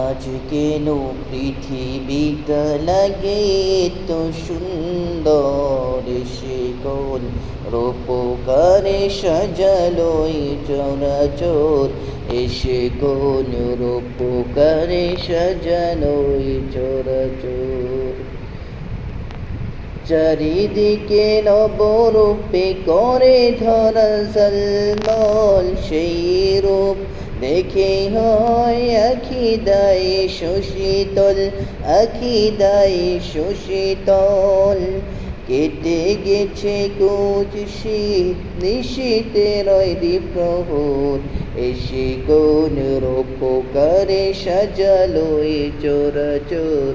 আজ কেন পৃথিবীটা লাগে তো সুন্দর, সে কোন রূপকারে সাজালো এই চরাচর, এসে কোন রূপকারে সাজালো এই চরাচর। চারিদিকে নবরূপে করে ধরা ঝলমল, সেই রূপ দেখে হয় আখি দায় সুশীতল, আখি দায় সুশীতল। কেটে গেছে কুচ শীত, নিশীতের প্রহর, এসে কোন রূপকারে সাজালো এই চরাচর,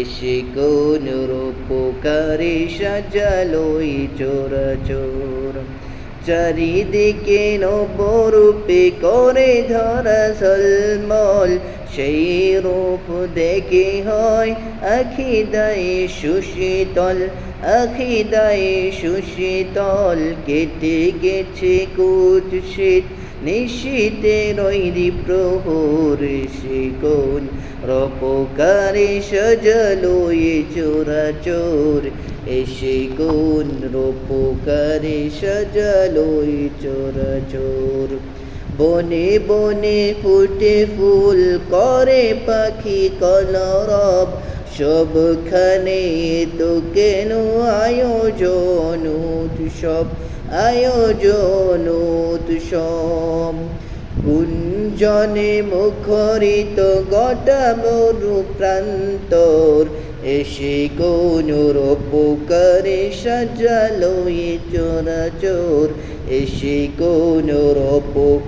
এসে কোন রূপকারে সাজালো এই চরাচর। চারিদিকে নবরূপে করে ধরা ঝলমল, সেই রূপ দেখে হয় আখি দায় সুশীতল, আখি দায় সুশীতল। কেটে গেছে কুচ শীত, নিশীতের প্রহর, সে কোন রূপকারে সাজালো এই চরাচর, এসে কোন রূপকারে সাজালো এই চরাচর। বনে বনে ফুটে ফুল করে পাখি কলরব, সবখানে তো কেন আয়োজন উৎসব, আয়োজন উৎসব। গুঞ্জনে মুখরিত গোটা মরু প্রান্তর, এসে কোন রূপকারে সাজালো এই চরাচর, এসে কোন রূপ